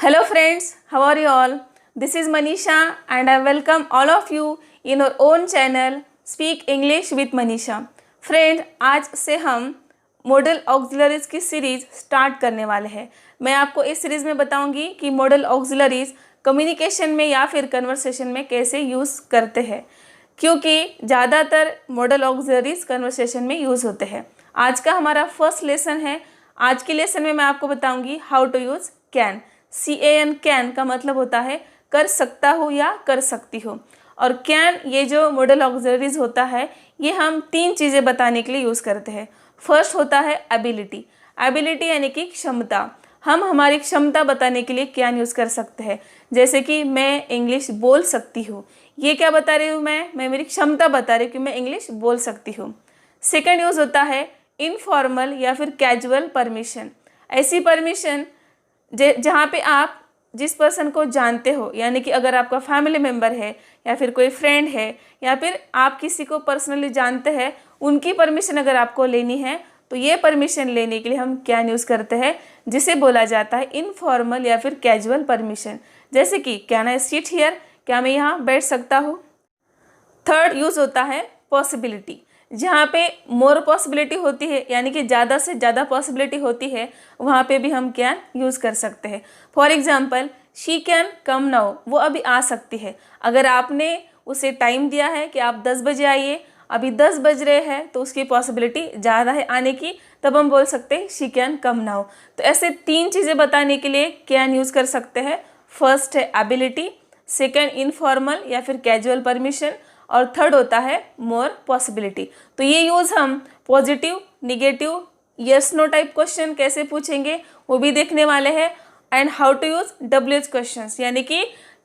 Hello friends, how are you all? This is Manisha and I welcome all of you in our own channel Speak English with Manisha. Friend, आज से हम model auxiliaries की series start करने वाले हैं। मैं आपको इस सीरीज़ में बताऊंगी कि मॉडल ऑक्सिलरीज कम्युनिकेशन में या फिर कन्वर्सेशन में कैसे यूज़ करते हैं, क्योंकि ज़्यादातर मॉडल ऑक्सिलरीज कन्वर्सेशन में यूज़ होते हैं। आज का हमारा फर्स्ट लेसन है। आज के लेसन में मैं आपको बताऊंगी how to use can. CAN can का मतलब होता है कर सकता हूँ या कर सकती हूँ। और कैन ये जो मॉडल ऑक्सिलरीज होता है ये हम तीन चीज़ें बताने के लिए यूज़ करते हैं। फर्स्ट होता है एबिलिटी। एबिलिटी यानी कि क्षमता। हम हमारी क्षमता बताने के लिए कैन यूज़ कर सकते हैं। जैसे कि मैं इंग्लिश बोल सकती हूँ, ये क्या बता रही हूँ मैं मेरी क्षमता बता रही हूँ कि मैं इंग्लिश बोल सकती हूँ। सेकेंड यूज़ होता है इनफॉर्मल या फिर कैजुअल परमिशन। ऐसी परमिशन जहाँ पे आप जिस पर्सन को जानते हो, यानी कि अगर आपका फैमिली मेम्बर है या फिर कोई फ्रेंड है या फिर आप किसी को पर्सनली जानते हैं, उनकी परमिशन अगर आपको लेनी है तो ये परमिशन लेने के लिए हम कैन यूज़ करते हैं, जिसे बोला जाता है इनफॉर्मल या फिर कैजुअल परमिशन। जैसे कि कैन आई सिट हियर, क्या मैं यहाँ बैठ सकता हूँ। थर्ड यूज़ होता है पॉसिबिलिटी। जहाँ पे मोर पॉसिबिलिटी होती है, यानी कि ज़्यादा से ज़्यादा पॉसिबिलिटी होती है, वहाँ पे भी हम कैन यूज़ कर सकते हैं। For example, she can come now, वो अभी आ सकती है। अगर आपने उसे टाइम दिया है कि आप 10 बजे आइए, अभी 10 बज रहे हैं, तो उसकी पॉसिबिलिटी ज़्यादा है आने की, तब हम बोल सकते हैं शी कैन कम नाउ। तो ऐसे तीन चीज़ें बताने के लिए कैन यूज़ कर सकते हैं। फर्स्ट है एबिलिटी, सेकेंड इनफॉर्मल या फिर कैजुअल परमिशन, और थर्ड होता है मोर पॉसिबिलिटी। तो ये यूज़ हम positive, negative, yes no type question कैसे पूछेंगे वो भी देखने वाले हैं। And how to use WH questions, यानी कि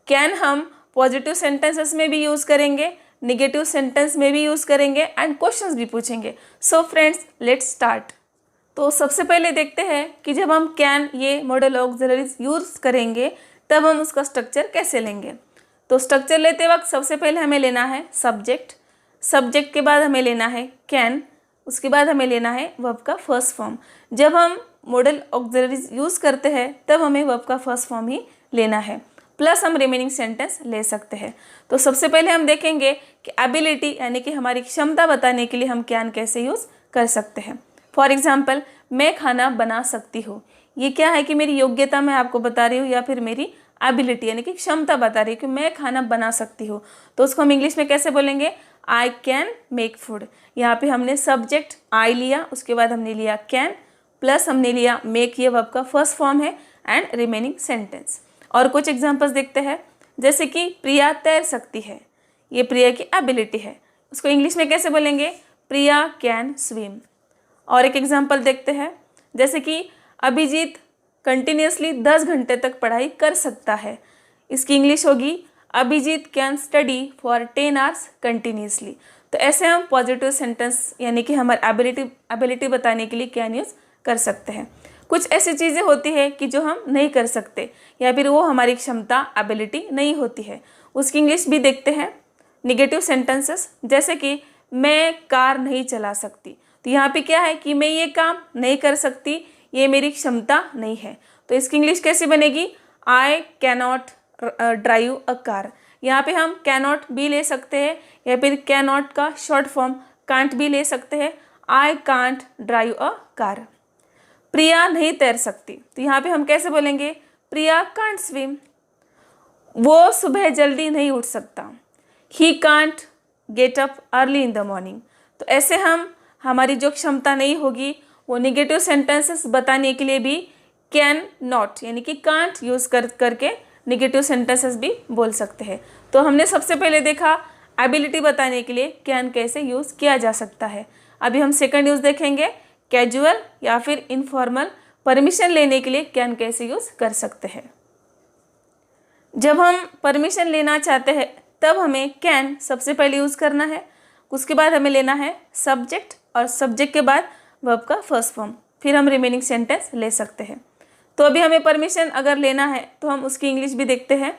कैन हम पॉजिटिव सेंटेंसेस में भी यूज़ करेंगे, निगेटिव सेंटेंस में भी यूज़ करेंगे एंड क्वेश्चंस भी पूछेंगे। So friends, let's start. तो सबसे पहले देखते हैं कि जब हम कैन ये मॉडल ऑक्सिलरीज यूज़ करेंगे तब हम उसका स्ट्रक्चर कैसे लेंगे। तो स्ट्रक्चर लेते वक्त सबसे पहले हमें लेना है सब्जेक्ट, सब्जेक्ट के बाद हमें लेना है कैन, उसके बाद हमें लेना है वर्ब का फर्स्ट फॉर्म। जब हम मॉडल ऑक्सिलरीज यूज़ करते हैं तब हमें वर्ब का फर्स्ट फॉर्म ही लेना है, प्लस हम रिमेनिंग सेंटेंस ले सकते हैं। तो सबसे पहले हम देखेंगे कि एबिलिटी यानी कि हमारी क्षमता बताने के लिए हम कैन कैसे यूज़ कर सकते हैं। फॉर एग्जाम्पल, मैं खाना बना सकती हूँ। ये क्या है कि मेरी योग्यता मैं आपको बता रही हूँ या फिर मेरी एबिलिटी यानी कि क्षमता बता रही है कि मैं खाना बना सकती हूँ। तो उसको हम इंग्लिश में कैसे बोलेंगे, आई कैन मेक फूड। यहाँ पे हमने सब्जेक्ट आई लिया, उसके बाद हमने लिया कैन, प्लस हमने लिया मेक, ये वर्ब का फर्स्ट फॉर्म है, एंड रिमेनिंग सेंटेंस। और कुछ एग्जांपल्स देखते हैं। जैसे कि प्रिया तैर सकती है, ये प्रिया की एबिलिटी है, उसको इंग्लिश में कैसे बोलेंगे, प्रिया कैन स्विम। और एक एग्जाम्पल देखते हैं। जैसे कि अभिजीत कंटिन्यूसली 10 घंटे तक पढ़ाई कर सकता है, इसकी इंग्लिश होगी Abhijit can study for 10 hours continuously. तो ऐसे हम पॉजिटिव सेंटेंस यानी कि हमारी एबिलिटी बताने के लिए कैन यूज़ कर सकते हैं। कुछ ऐसी चीज़ें होती है कि जो हम नहीं कर सकते या फिर वो हमारी क्षमता एबिलिटी नहीं होती है, उसकी इंग्लिश भी देखते हैं। निगेटिव सेंटेंसेस, जैसे कि मैं कार नहीं चला सकती, तो यहाँ पे क्या है कि मैं ये काम नहीं कर सकती, ये मेरी क्षमता नहीं है। तो इसकी इंग्लिश कैसी बनेगी, I cannot drive a car. यहाँ पे हम कैनॉट भी ले सकते हैं या फिर कैनॉट का शॉर्ट फॉर्म कांट भी ले सकते हैं, I can't drive a car. Priya नहीं तैर सकती, तो यहाँ पे हम कैसे बोलेंगे, प्रिया कांट स्विम। वो सुबह जल्दी नहीं उठ सकता, he can't get up early in the morning. तो ऐसे हम हमारी जो क्षमता नहीं होगी वो निगेटिव सेंटेंसेस बताने के लिए भी कैन नॉट यानी कि कांट यूज़ करके निगेटिव सेंटेंसेस भी बोल सकते हैं। तो हमने सबसे पहले देखा एबिलिटी बताने के लिए कैन कैसे यूज़ किया जा सकता है। अभी हम सेकंड यूज़ देखेंगे, कैजुअल या फिर इनफॉर्मल परमिशन लेने के लिए कैन कैसे यूज़ कर सकते हैं। जब हम परमिशन लेना चाहते हैं तब हमें कैन सबसे पहले यूज़ करना है, उसके बाद हमें लेना है सब्जेक्ट, और सब्जेक्ट के बाद वर्ब का फर्स्ट फॉर्म, फिर हम रिमेनिंग सेंटेंस ले सकते हैं। तो अभी हमें परमिशन अगर लेना है तो हम उसकी इंग्लिश भी देखते हैं।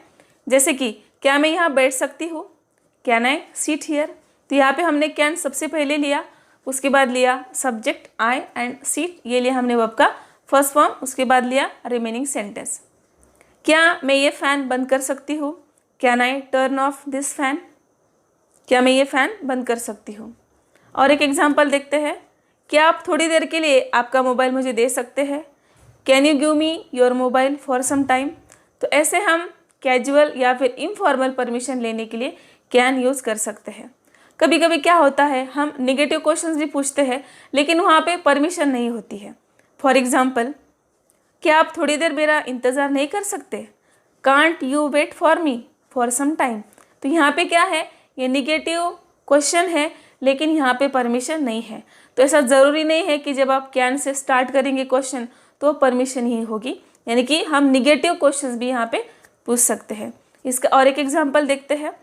जैसे कि क्या मैं यहाँ बैठ सकती हूँ, कैन आई सीट हियर। तो यहाँ पे हमने कैन सबसे पहले लिया, उसके बाद लिया सब्जेक्ट आई एंड सीट, ये लिया हमने वर्ब का फर्स्ट फॉर्म, उसके बाद लिया रिमेनिंग सेंटेंस। क्या मैं ये फ़ैन बंद कर सकती हूँ? Can I turn off this fan? क्या मैं ये फ़ैन बंद कर सकती हूँ? और एक एग्जाम्पल देखते हैं। क्या आप थोड़ी देर के लिए आपका मोबाइल मुझे दे सकते हैं? Can you give me your mobile for some time? तो ऐसे हम कैजुअल या फिर इनफॉर्मल परमिशन लेने के लिए कैन यूज़ कर सकते हैं। कभी कभी क्या होता है, हम निगेटिव क्वेश्चंस भी पूछते हैं लेकिन वहाँ पे परमिशन नहीं होती है। फॉर एग्जाम्पल, क्या आप थोड़ी देर मेरा इंतज़ार नहीं कर सकते? Can't you wait for me for some time? तो यहाँ पे क्या है, ये निगेटिव क्वेश्चन है लेकिन यहाँ पे परमिशन नहीं है। तो ऐसा ज़रूरी नहीं है कि जब आप कैन से स्टार्ट करेंगे क्वेश्चन तो परमिशन ही होगी, यानी कि हम निगेटिव क्वेश्चंस भी यहाँ पे पूछ सकते हैं। इसका और एक एग्जांपल देखते हैं।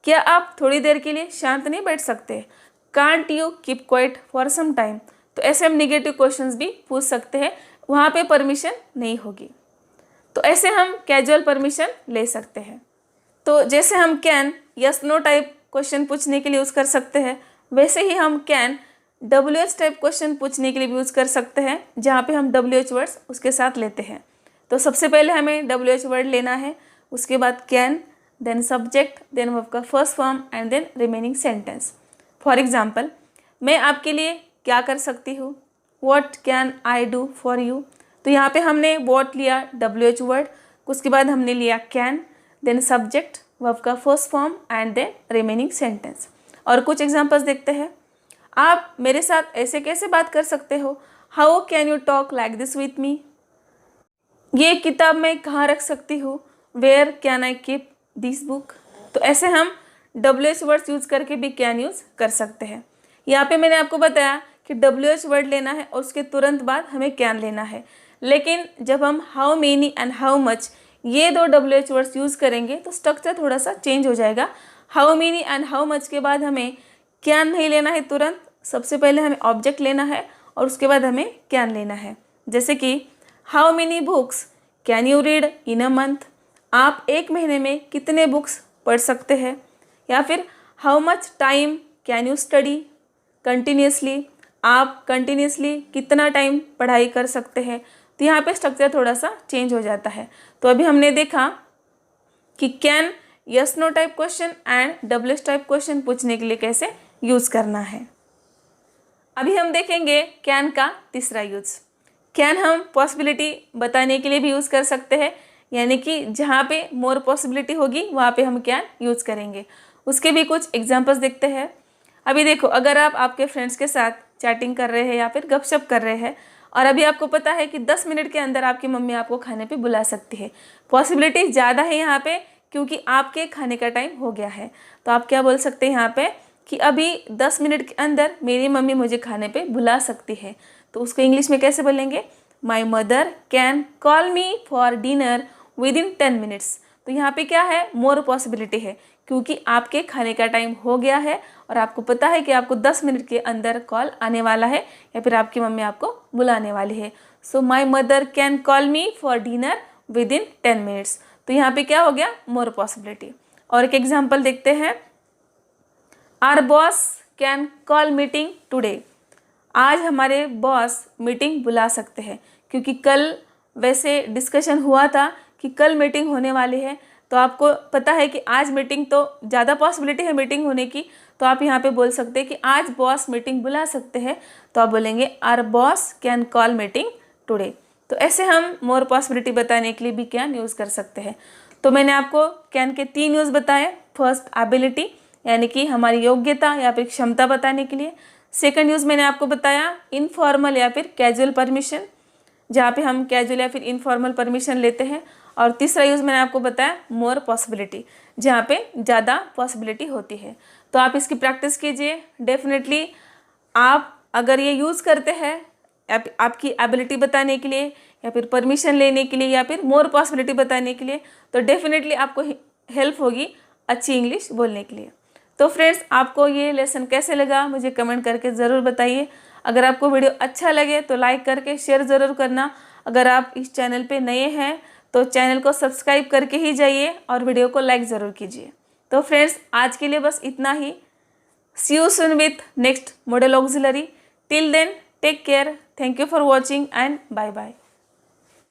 क्या आप थोड़ी देर के लिए शांत नहीं बैठ सकते? Can't you keep quiet for some time? तो ऐसे हम निगेटिव क्वेश्चंस भी पूछ सकते हैं, वहाँ पे परमिशन नहीं होगी। तो ऐसे हम कैजुअल परमिशन ले सकते हैं। तो जैसे हम can yes no type question पूछने के लिए यूज़ कर सकते हैं, वैसे ही हम कैन WH टाइप क्वेश्चन पूछने के लिए भी यूज़ कर सकते हैं, जहाँ पे हम WH वर्ड्स उसके साथ लेते हैं। तो सबसे पहले हमें WH वर्ड लेना है, उसके बाद can, then subject, then verb का first form and then remaining sentence. For example, मैं आपके लिए क्या कर सकती हूँ? What can I do for you? तो यहाँ पे हमने व्हाट लिया WH वर्ड, उसके बाद हमने लिया कैन, देन सब्जेक्ट, वर्ब का first form and then remaining sentence. और कुछ एग्जांपल्स देखते हैं। आप मेरे साथ ऐसे कैसे बात कर सकते हो? How can you talk like this with me? ये किताब मैं कहाँ रख सकती हूँ? Where can I keep this book? तो ऐसे हम WH वर्ड्स यूज़ करके भी कैन यूज़ कर सकते हैं। यहाँ पे मैंने आपको बताया कि WH वर्ड लेना है और उसके तुरंत बाद हमें कैन लेना है, लेकिन जब हम how many and how much ये दो WH वर्ड्स यूज़ करेंगे तो स्ट्रक्चर थोड़ा सा चेंज हो जाएगा। How many and how much के बाद हमें कैन नहीं लेना है तुरंत, सबसे पहले हमें ऑब्जेक्ट लेना है और उसके बाद हमें कैन लेना है। जैसे कि how many books can you read in a month? आप एक महीने में कितने बुक्स पढ़ सकते हैं? या फिर how much time can you study continuously? आप कंटिन्यूसली कितना टाइम पढ़ाई कर सकते हैं? तो यहाँ पे स्ट्रक्चर थोड़ा सा चेंज हो जाता है। तो अभी हमने देखा कि can yes no type question and WH type question पूछने के लिए कैसे यूज़ करना है। अभी हम देखेंगे कैन का तीसरा यूज़। कैन हम पॉसिबिलिटी बताने के लिए भी यूज़ कर सकते हैं, यानी कि जहाँ पे मोर पॉसिबिलिटी होगी वहाँ पे हम कैन यूज़ करेंगे। उसके भी कुछ एग्जांपल्स देखते हैं। अभी देखो, अगर आप आपके फ्रेंड्स के साथ चैटिंग कर रहे हैं या फिर गपशप कर रहे हैं और अभी आपको पता है कि 10 मिनट के अंदर आपकी मम्मी आपको खाने पे बुला सकती है, पॉसिबिलिटी ज़्यादा है यहाँ पे क्योंकि आपके खाने का टाइम हो गया है। तो आप क्या बोल सकते हैं यहाँ पे कि अभी 10 मिनट के अंदर मेरी मम्मी मुझे खाने पे बुला सकती है। तो उसको इंग्लिश में कैसे बोलेंगे? माई mother can call me for dinner within 10 minutes. तो यहाँ पे क्या है, मोर पॉसिबिलिटी है क्योंकि आपके खाने का टाइम हो गया है और आपको पता है कि आपको 10 मिनट के अंदर कॉल आने वाला है या फिर आपकी मम्मी आपको बुलाने वाली है। So my mother can call me for dinner within 10 minutes. तो यहाँ पे क्या हो गया, मोर पॉसिबिलिटी। और एक एग्जाम्पल देखते हैं। Our boss can call meeting today. आज हमारे बॉस मीटिंग बुला सकते हैं क्योंकि कल वैसे डिस्कशन हुआ था कि कल मीटिंग होने वाली है। तो आपको पता है कि आज मीटिंग तो ज़्यादा पॉसिबिलिटी है मीटिंग होने की, तो आप यहाँ पे बोल सकते हैं कि आज बॉस मीटिंग बुला सकते हैं। तो आप बोलेंगे our boss can call meeting today. तो ऐसे हम मोर पॉसिबिलिटी बताने के लिए भी कैन यूज़ कर सकते हैं। तो मैंने आपको कैन के 3 यूज़ बताए। फर्स्ट, एबिलिटी, यानी कि हमारी योग्यता या फिर क्षमता बताने के लिए। सेकंड यूज़ मैंने आपको बताया इनफॉर्मल या फिर कैजुअल परमिशन, जहाँ पे हम कैजुअल या फिर इनफॉर्मल परमिशन लेते हैं। और तीसरा यूज़ मैंने आपको बताया मोर पॉसिबिलिटी, जहाँ पे ज़्यादा पॉसिबिलिटी होती है। तो आप इसकी प्रैक्टिस कीजिए। डेफिनेटली आप अगर ये यूज़ करते हैं आपकी एबिलिटी बताने के लिए या फिर परमिशन लेने के लिए या फिर मोर पॉसिबिलिटी बताने के लिए, तो डेफिनेटली आपको हेल्प होगी अच्छी इंग्लिश बोलने के लिए। तो फ्रेंड्स, आपको ये लेसन कैसे लगा मुझे कमेंट करके ज़रूर बताइए। अगर आपको वीडियो अच्छा लगे तो लाइक करके शेयर ज़रूर करना। अगर आप इस चैनल पे नए हैं तो चैनल को सब्सक्राइब करके ही जाइए और वीडियो को लाइक ज़रूर कीजिए। तो फ्रेंड्स, आज के लिए बस इतना ही। See you soon with next modal auxiliary. Till then take care. Thank you for watching and bye bye.